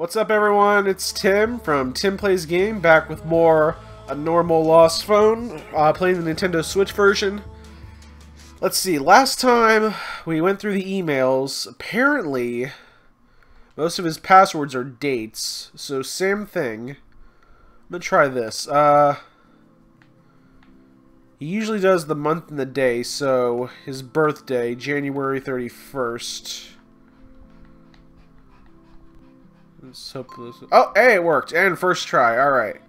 What's up, everyone? It's Tim from TimPlaysAGame, back with more A Normal Lost Phone, playing the Nintendo Switch version. Let's see, last time we went through the emails, apparently most of his passwords are dates, so same thing. I'm gonna try this. He usually does the month and the day, so his birthday, January 31st. Let's hope this... Oh, hey, it worked! And first try, alright.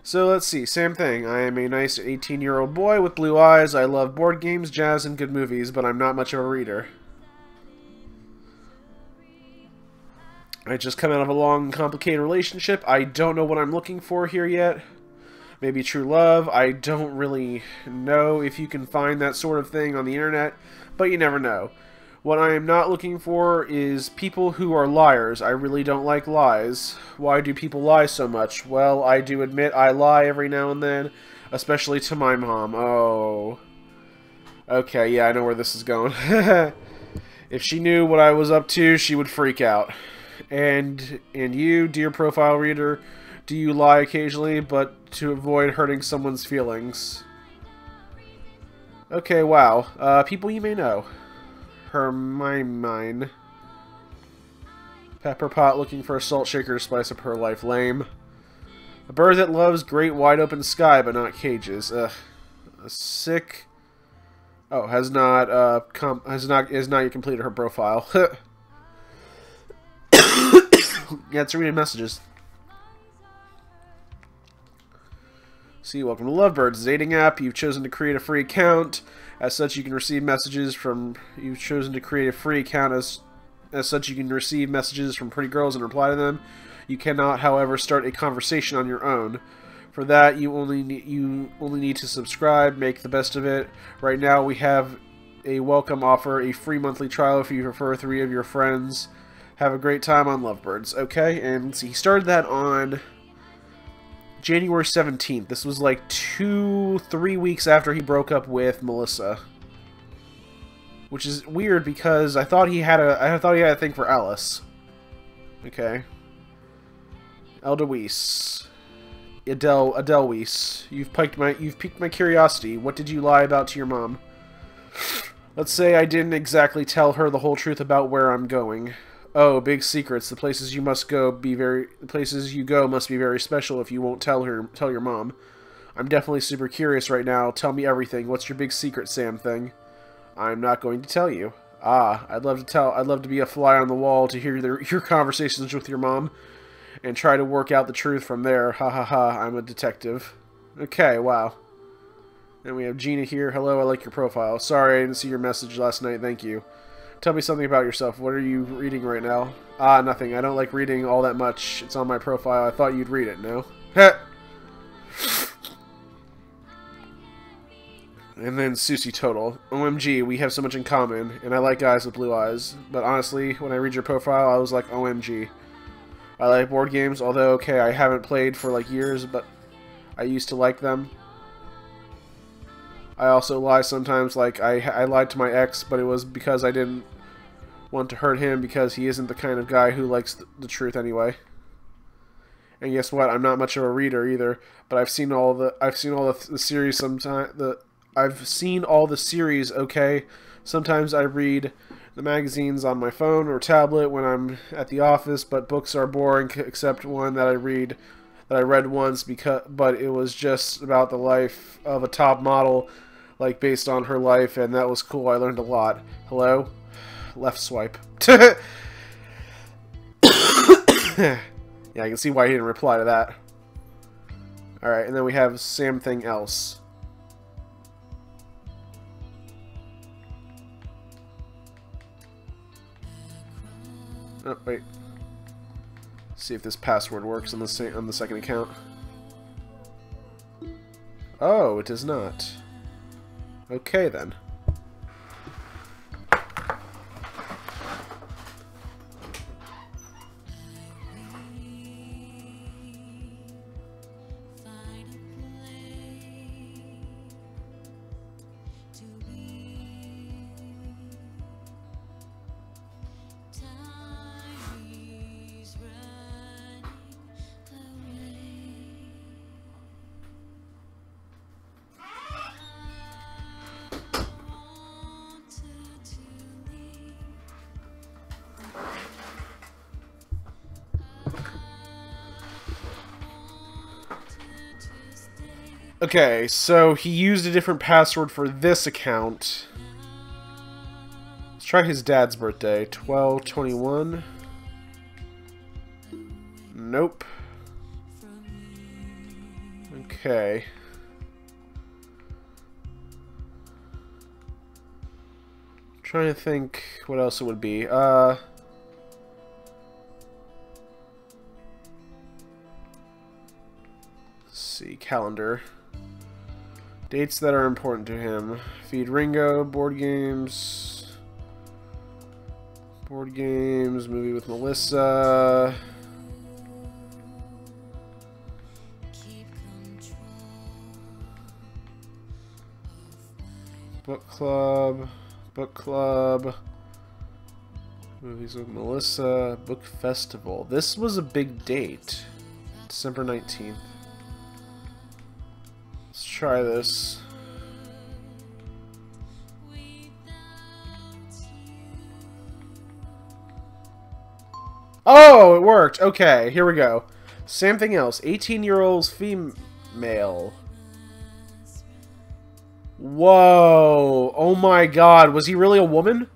So let's see, same thing. I am a nice 18-year-old boy with blue eyes. I love board games, jazz, and good movies, but I'm not much of a reader. I just come out of a long, complicated relationship. I don't know what I'm looking for here yet. Maybe true love. I don't really know if you can find that sort of thing on the internet, but you never know. What I am not looking for is people who are liars. I really don't like lies. Why do people lie so much? Well, I do admit I lie every now and then, especially to my mom. Oh. Okay, yeah, I know where this is going. If she knew what I was up to, she would freak out. And you, dear profile reader, do you lie occasionally, but to avoid hurting someone's feelings? Okay, wow. People you may know. Mine. Pepper pot looking for a salt shaker to spice up her life. Lame. A bird that loves great wide open sky, but not cages. Ugh. A sick. Oh, has not yet completed her profile. Yeah, it's reading messages. See, welcome to Lovbirds, dating app. You've chosen to create a free account. As such, you can receive messages from... You've chosen to create a free account. As such, you can receive messages from pretty girls and reply to them. You cannot, however, start a conversation on your own. For that, you only need to subscribe. Make the best of it. Right now, we have a welcome offer, a free monthly trial if you refer 3 of your friends. Have a great time on Lovebirds. Okay, and let's see, he started that on January 17th. This was like 2-3 weeks after he broke up with Melissa, which is weird because I thought he had a thing for Alice. Okay, Edelweiss, you've piqued my curiosity. What did you lie about to your mom? Let's say I didn't exactly tell her the whole truth about where I'm going. Oh, big secrets. The places you go must be very special if you won't tell your mom. I'm definitely super curious right now. Tell me everything. What's your big secret, Sam thing? I'm not going to tell you. Ah, I'd love to be a fly on the wall to hear your conversations with your mom and try to work out the truth from there. Ha ha ha, I'm a detective. Okay, wow. And we have Gina here. Hello, I like your profile. Sorry I didn't see your message last night. Thank you. Tell me something about yourself. What are you reading right now? Ah, nothing. I don't like reading all that much. It's on my profile. I thought you'd read it, no? And then Susie Total. OMG, we have so much in common, and I like guys with blue eyes. But honestly, when I read your profile, I was like, OMG. I like board games, although, okay, I haven't played for like years, but I used to like them. I also lie sometimes, like I lied to my ex, but it was because I didn't want to hurt him because he isn't the kind of guy who likes the truth anyway. And guess what? I'm not much of a reader either, but I've seen all the series I've seen all the series, okay? Sometimes I read the magazines on my phone or tablet when I'm at the office, but books are boring except one that I read once but it was just about the life of a top model, like based on her life, and that was cool. I learned a lot. Hello? Left swipe. Yeah, I can see why he didn't reply to that. Alright, and then we have something else. Oh, wait. See if this password works on the second account. Oh, it does not. Okay then. Okay, so he used a different password for this account. Let's try his dad's birthday. 12/21. Nope. Okay. Trying to think what else it would be. Let's see, calendar. Dates that are important to him. Feed Ringo, board games. Board games, movie with Melissa. Book club. Book club. Movies with Melissa. Book festival. This was a big date. December 19th. Let's try this. Oh, it worked. Okay, here we go. Same thing else. 18-year-old female. Whoa! Oh my God! Was he really a woman?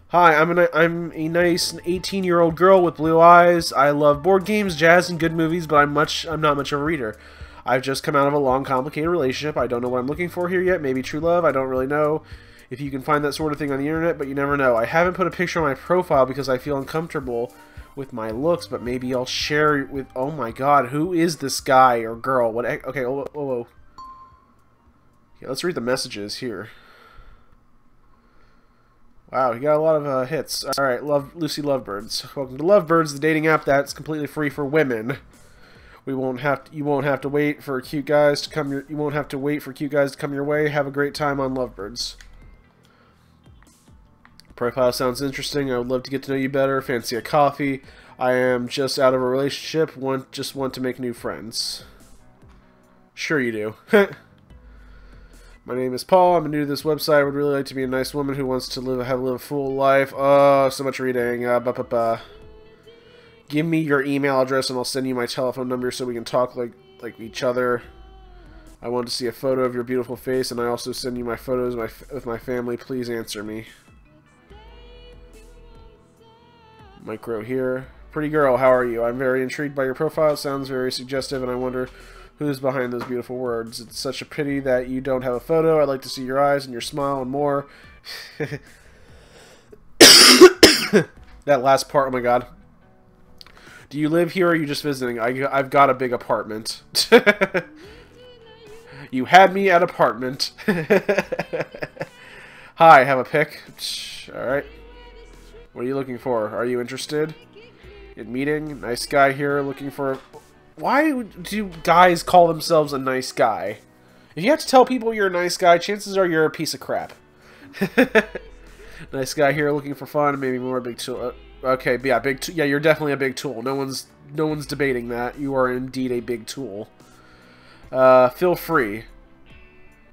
Hi, I'm a nice 18-year-old girl with blue eyes. I love board games, jazz, and good movies, but I'm not much of a reader. I've just come out of a long, complicated relationship. I don't know what I'm looking for here yet. Maybe true love. I don't really know if you can find that sort of thing on the internet, but you never know. I haven't put a picture on my profile because I feel uncomfortable with my looks, but maybe I'll share it with. Oh my God! Who is this guy or girl? What? Okay. Whoa. Yeah, let's read the messages here. Wow, he got a lot of hits. All right, Lucy Lovebirds. Welcome to Lovebirds, the dating app that's completely free for women. You won't have to wait for cute guys to come your way. Have a great time on Lovebirds. Profile sounds interesting. I would love to get to know you better. Fancy a coffee. I am just out of a relationship. Just want to make new friends. Sure you do. My name is Paul. I'm new to this website. I would really like to be a nice woman who wants to live a full life. Oh, so much reading. Give me your email address and I'll send you my telephone number so we can talk like each other. I want to see a photo of your beautiful face, and I also send you my photos with my family. Please answer me. Micro here. Pretty girl, how are you? I'm very intrigued by your profile. It sounds very suggestive, and I wonder who's behind those beautiful words. It's such a pity that you don't have a photo. I'd like to see your eyes and your smile and more. That last part, oh my God. Do you live here or are you just visiting? I've got a big apartment. You had me at apartment. Hi, have a pic. Alright. What are you looking for? Are you interested in meeting? Nice guy here looking for... Why do guys call themselves a nice guy? If you have to tell people you're a nice guy, chances are you're a piece of crap. Nice guy here looking for fun, maybe more big tool. Okay, yeah, yeah, you're definitely a big tool. No one's debating that. You are indeed a big tool. Feel free.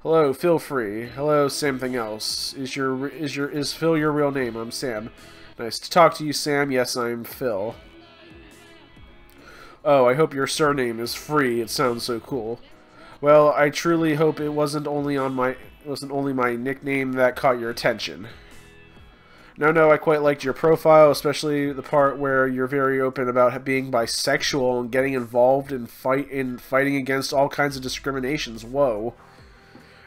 Hello, feel free. Hello, something else. Is Phil your real name? I'm Sam. Nice to talk to you, Sam. Yes, I'm Phil. Oh, I hope your surname is free. It sounds so cool. Well, I truly hope it wasn't only my nickname that caught your attention. No, I quite liked your profile, especially the part where you're very open about being bisexual and getting involved in fighting against all kinds of discriminations. Whoa.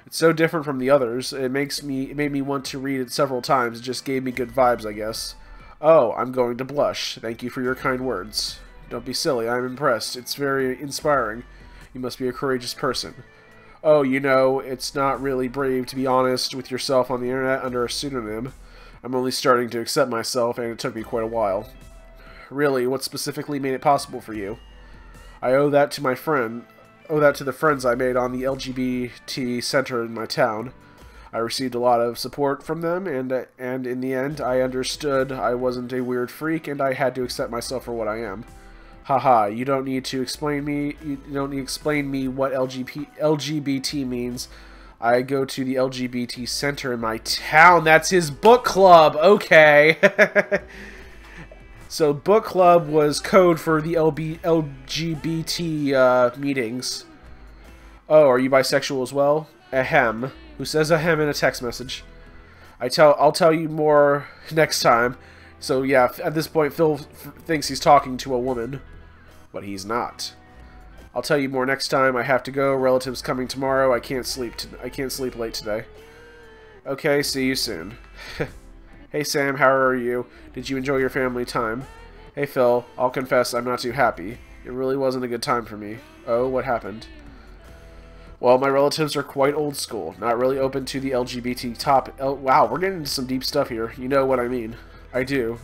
It's so different from the others. It made me want to read it several times. It just gave me good vibes, I guess. Oh, I'm going to blush. Thank you for your kind words. Don't be silly. I'm impressed. It's very inspiring. You must be a courageous person. Oh, you know, it's not really brave to be honest with yourself on the internet under a pseudonym. I'm only starting to accept myself, and it took me quite a while. Really, what specifically made it possible for you? I owe that to the friends I made on the LGBT center in my town. I received a lot of support from them, and in the end, I understood I wasn't a weird freak, and I had to accept myself for what I am. Haha, you don't need to explain me. You don't need to explain me what LGBT means. I go to the LGBT center in my town. That's his book club. Okay. So book club was code for the LGBT meetings. Oh, are you bisexual as well? Ahem. Who says ahem in a text message? I'll tell you more next time. So yeah, at this point Phil thinks he's talking to a woman, but he's not. I'll tell you more next time. I have to go. Relatives coming tomorrow. I can't sleep late today. Okay, see you soon. Hey Sam, how are you? Did you enjoy your family time? Hey Phil, I'll confess I'm not too happy. It really wasn't a good time for me. Oh, what happened? Well, my relatives are quite old school, not really open to the LGBT wow, we're getting into some deep stuff here. You know what I mean. I do.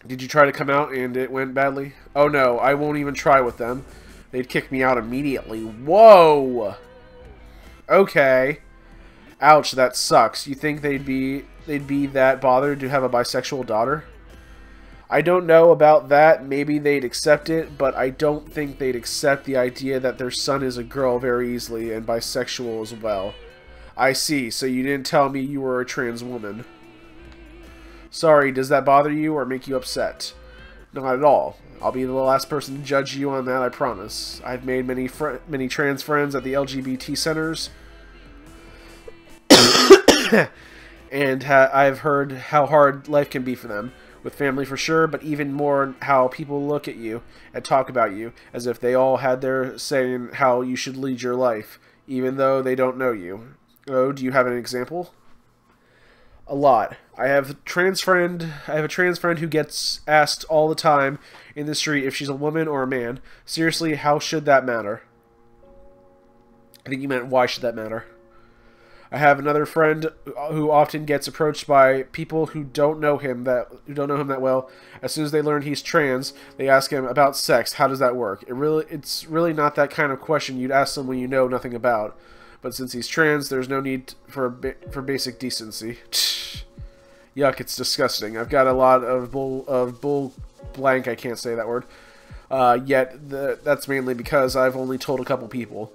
Did you try to come out and it went badly? Oh no, I won't even try with them. They'd kick me out immediately. Whoa! Okay. Ouch, that sucks. You think they'd be that bothered to have a bisexual daughter? I don't know about that. Maybe they'd accept it, but I don't think they'd accept the idea that their son is a girl very easily and bisexual as well. I see, so you didn't tell me you were a trans woman. Sorry, does that bother you or make you upset? Not at all. I'll be the last person to judge you on that, I promise. I've made many trans friends at the LGBT centers. And I've heard how hard life can be for them. With family for sure, but even more how people look at you and talk about you as if they all had their say in how you should lead your life, even though they don't know you. Oh, do you have an example? A lot. I have a trans friend who gets asked all the time in the street if she's a woman or a man. Seriously, how should that matter? I think you meant why should that matter? I have another friend who often gets approached by people who don't know him that well. As soon as they learn he's trans, they ask him about sex. How does that work? It's really not that kind of question you'd ask someone you know nothing about. But since he's trans, there's no need for basic decency. Yuck! It's disgusting. I've got a lot of bull blank. I can't say that word. That's mainly because I've only told a couple people.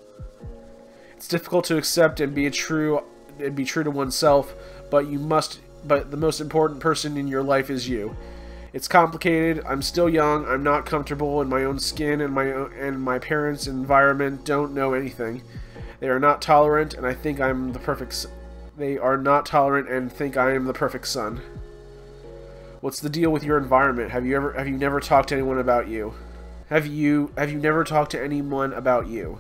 It's difficult to accept and be true to oneself, but the most important person in your life is you. It's complicated. I'm still young. I'm not comfortable in my own skin, and my parents' environment don't know anything. They are not tolerant, and I think I'm the perfect. They are not tolerant and think I am the perfect son. What's the deal with your environment? Have you never talked to anyone about you? Have you never talked to anyone about you?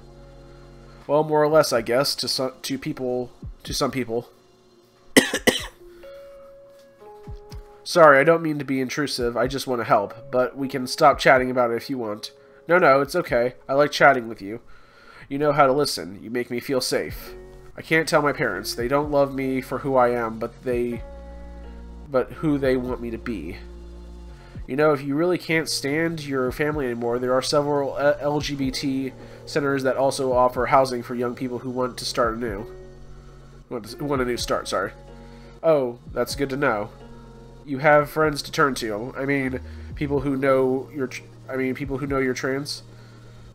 Well, more or less, I guess, to some people. Sorry, I don't mean to be intrusive. I just want to help, but we can stop chatting about it if you want. No, it's okay. I like chatting with you. You know how to listen. You make me feel safe. I can't tell my parents. They don't love me for who I am, but who they want me to be. You know, if you really can't stand your family anymore, there are several LGBT centers that also offer housing for young people who want to start anew. Want a new start, sorry. Oh, that's good to know. You have friends to turn to. I mean, people who know you're trans.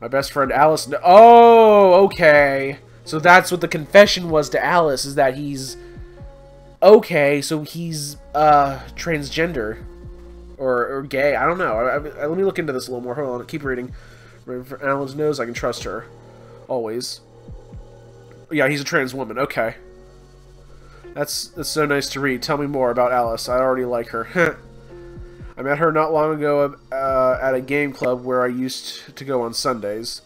My best friend Alice. Oh, okay. So that's what the confession was to Alice, is that he's okay. So he's transgender. Or gay. I don't know. Let me look into this a little more. Hold on. Keep reading. For Alan's nose, I can trust her. Always. Yeah, he's a trans woman. Okay. That's so nice to read. Tell me more about Alice. I already like her. I met her not long ago at a game club where I used to go on Sundays.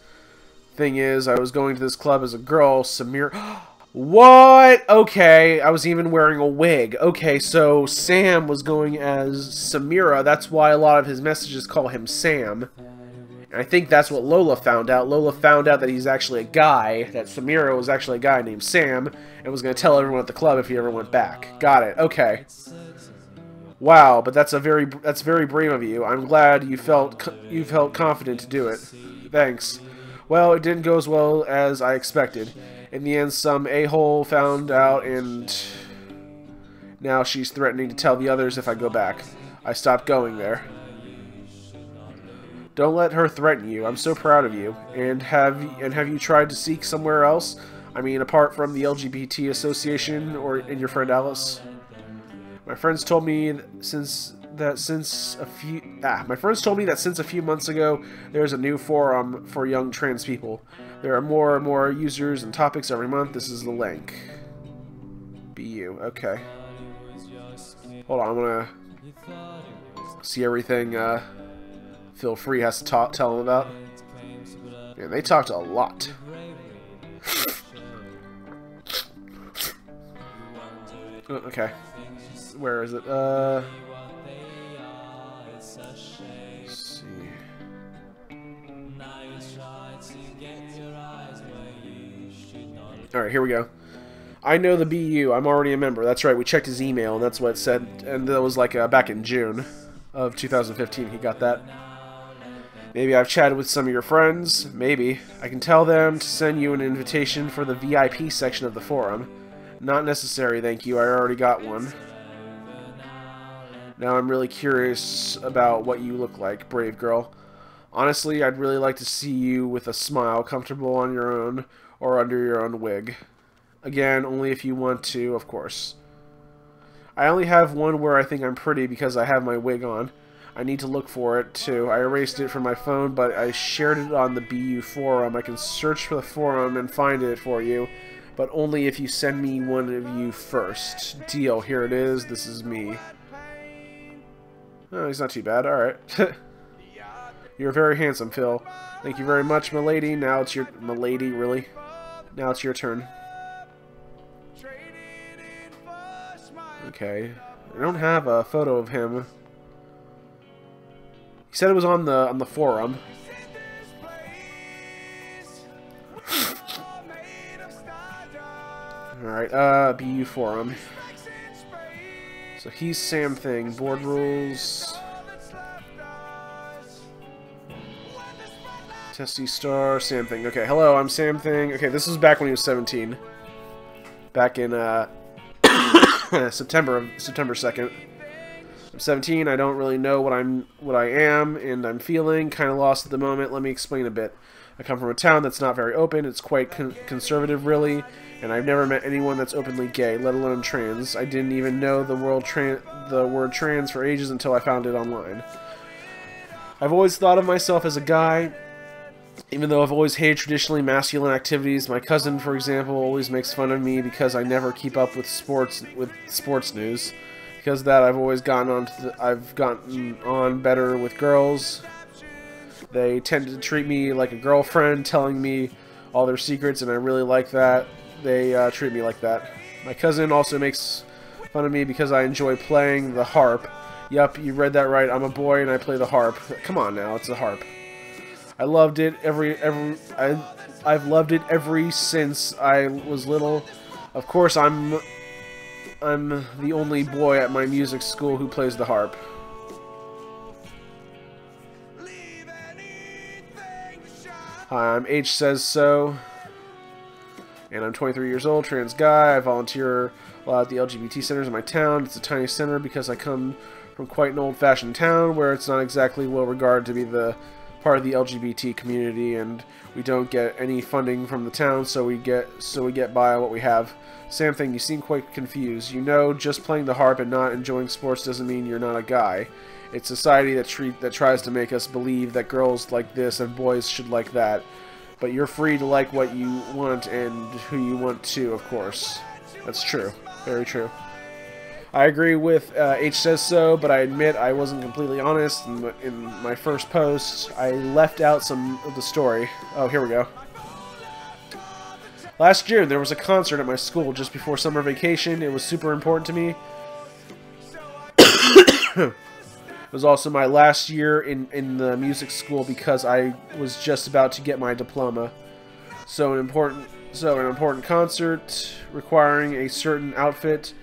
Thing is, I was going to this club as a girl, Samir... What? Okay, I was even wearing a wig. Okay, so Sam was going as Samira. That's why a lot of his messages call him Sam. And I think that's what Lola found out. Lola found out that he's actually a guy, that Samira was actually a guy named Sam, and was going to tell everyone at the club if he ever went back. Got it. Okay. Wow, but that's very brave of you. I'm glad you felt confident to do it. Thanks. Well, it didn't go as well as I expected. In the end, some a-hole found out, and now she's threatening to tell the others if I go back. I stopped going there. Don't let her threaten you. I'm so proud of you. And have you tried to seek somewhere else? I mean, apart from the LGBT association and your friend Alice? My friends told me that since a few months ago, there's a new forum for young trans people. There are more and more users and topics every month. This is the link. BU. Okay. Hold on, I'm gonna see everything Feel Free has to tell them about. Yeah, they talked a lot. Oh, okay. Where is it? Let's see. Alright, here we go. I know the BU. I'm already a member. That's right. We checked his email, and that's what it said. And that was like back in June of 2015. He got that. Maybe I've chatted with some of your friends. Maybe. I can tell them to send you an invitation for the VIP section of the forum. Not necessary, thank you. I already got one. Now I'm really curious about what you look like, brave girl. Honestly, I'd really like to see you with a smile, comfortable on your own or under your own wig. Again, only if you want to, of course. I only have one where I think I'm pretty because I have my wig on. I need to look for it, too. I erased it from my phone, but I shared it on the BU forum. I can search for the forum and find it for you, but only if you send me one of you first. Deal. Here it is. This is me. Oh, he's not too bad. Alright. You're very handsome, Phil. Thank you very much, milady. Now it's your... Milady, really? Now it's your turn. Okay. I don't have a photo of him. He said it was on the forum. Alright, BU forum. So he's Sam Thing. Board rules. Testy Star, Sam Thing. Okay, hello, I'm Sam Thing. Okay, this was back when he was 17. Back in, September 2nd. I'm 17, I don't really know what I am, and I'm feeling kind of lost at the moment. Let me explain a bit. I come from a town that's not very open. It's quite conservative, really, and I've never met anyone that's openly gay, let alone trans. I didn't even know the word trans for ages until I found it online. I've always thought of myself as a guy, even though I've always hated traditionally masculine activities. My cousin, for example, always makes fun of me because I never keep up with sports news. Because of that, I've always gotten on better with girls. They tend to treat me like a girlfriend, telling me all their secrets, and I really like that. They treat me like that. My cousin also makes fun of me because I enjoy playing the harp. Yup, you read that right. I'm a boy and I play the harp. Come on now, it's a harp. I loved it I've loved it ever since I was little. Of course, I'm the only boy at my music school who plays the harp. Hi, I'm H Says So, and I'm 23 years old, trans guy. I volunteer a lot at the LGBT centers in my town. It's a tiny center because I come from quite an old-fashioned town where it's not exactly well regarded to be the part of the LGBT community, and we don't get any funding from the town, so we get by on what we have. Sam Thing, you seem quite confused. You know, just playing the harp and not enjoying sports doesn't mean you're not a guy. It's society that tries to make us believe that girls like this and boys should like that. But you're free to like what you want and who you want to, of course. That's true. Very true. I agree with H Says So, but I admit I wasn't completely honest in my first post. I left out some of the story. Oh, here we go. Last June, there was a concert at my school just before summer vacation. It was super important to me. It was also my last year in the music school because I was just about to get my diploma. So an important concert requiring a certain outfit.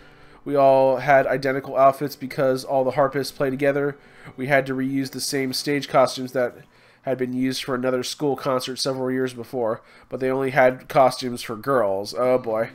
We all had identical outfits because all the harpists play together. We had to reuse the same stage costumes that had been used for another school concert several years before, but they only had costumes for girls. Oh boy.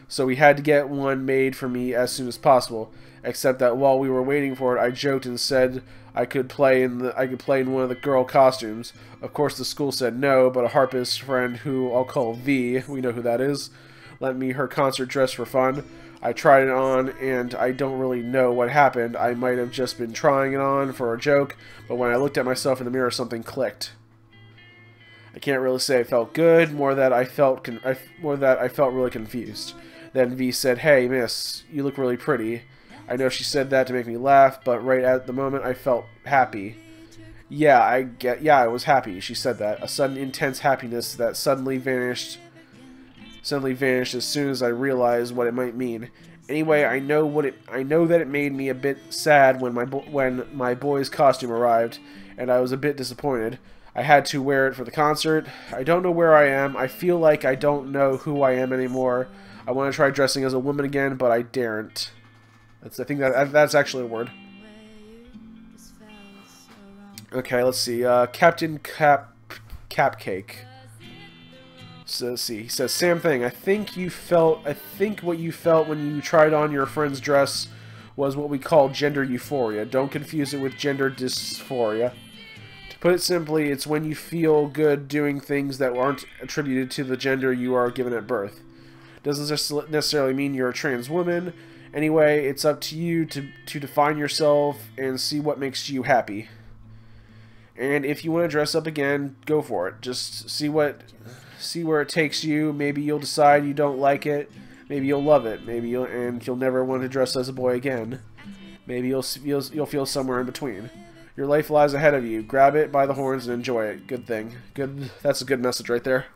So we had to get one made for me as soon as possible, except that while we were waiting for it, I joked and said I could play in one of the girl costumes. Of course the school said no, but a harpist friend who I'll call V, we know who that is, lent me her concert dress for fun. I tried it on, and I don't really know what happened. I might have just been trying it on for a joke, but when I looked at myself in the mirror, something clicked. I can't really say I felt good, more that I felt really confused. Then V said, "Hey, miss, you look really pretty." I know she said that to make me laugh, but right at the moment I felt happy. Yeah, I was happy. She said that. A sudden intense happiness that suddenly vanished as soon as I realized what it might mean. Anyway, I know that it made me a bit sad when my boy's costume arrived, and I was a bit disappointed. I had to wear it for the concert. I don't know where I am. I feel like I don't know who I am anymore. I want to try dressing as a woman again, but I daren't. I think that's actually a word. Okay, let's see. Captain Capcake. So let's see. He says, "Sam thing. I think what you felt when you tried on your friend's dress was what we call gender euphoria. Don't confuse it with gender dysphoria. To put it simply, it's when you feel good doing things that aren't attributed to the gender you are given at birth. Doesn't necessarily mean you're a trans woman. Anyway, it's up to you to define yourself and see what makes you happy. And if you want to dress up again, go for it. Just see where it takes you. Maybe you'll decide you don't like it. Maybe you'll love it. Maybe you'll never want to dress as a boy again. Maybe you'll feel somewhere in between. Your life lies ahead of you. Grab it by the horns and enjoy it. Good thing. Good. That's a good message right there."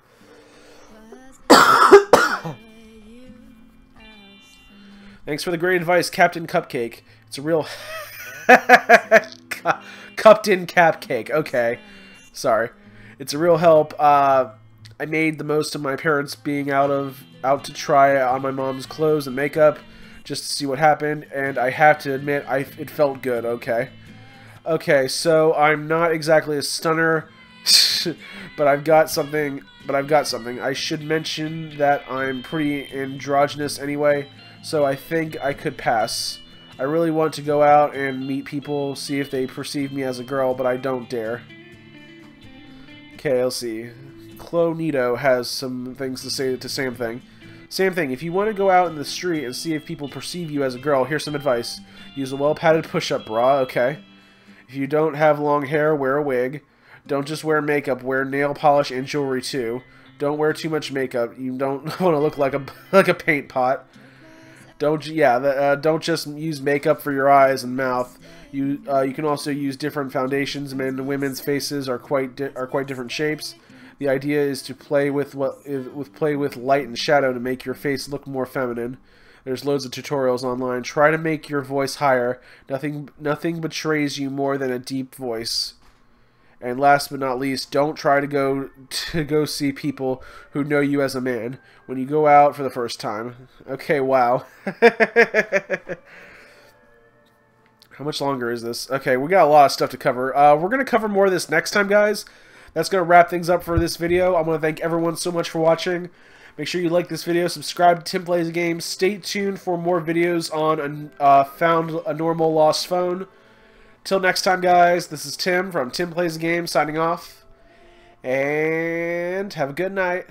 Thanks for the great advice, Captain Cupcake. It's a real Captain Cupcake. Okay, sorry. It's a real help. I made the most of my parents being out to try on my mom's clothes and makeup just to see what happened, and I have to admit, it felt good. Okay, so I'm not exactly a stunner, but I've got something. I should mention that I'm pretty androgynous anyway, so I think I could pass. I really want to go out and meet people, see if they perceive me as a girl, but I don't dare. Okay, let's see. Clonito has some things to say to Sam Thing. Sam Thing, if you want to go out in the street and see if people perceive you as a girl, here's some advice. Use a well-padded push-up bra, okay? If you don't have long hair, wear a wig. Don't just wear makeup, wear nail polish and jewelry too. Don't wear too much makeup. You don't want to look like a paint pot. Don't just use makeup for your eyes and mouth. You can also use different foundations. Men and women's faces are quite different shapes. The idea is to play with light and shadow to make your face look more feminine. There's loads of tutorials online. Try to make your voice higher. Nothing betrays you more than a deep voice. And last but not least, don't try to go see people who know you as a man when you go out for the first time. Okay, wow. How much longer is this? Okay, we got a lot of stuff to cover. We're going to cover more of this next time, guys. That's going to wrap things up for this video. I want to thank everyone so much for watching. Make sure you like this video, subscribe to TimPlaysAGame. Stay tuned for more videos on Found a Normal Lost Phone. Till next time, guys, this is Tim from TimPlaysAGame signing off. And have a good night.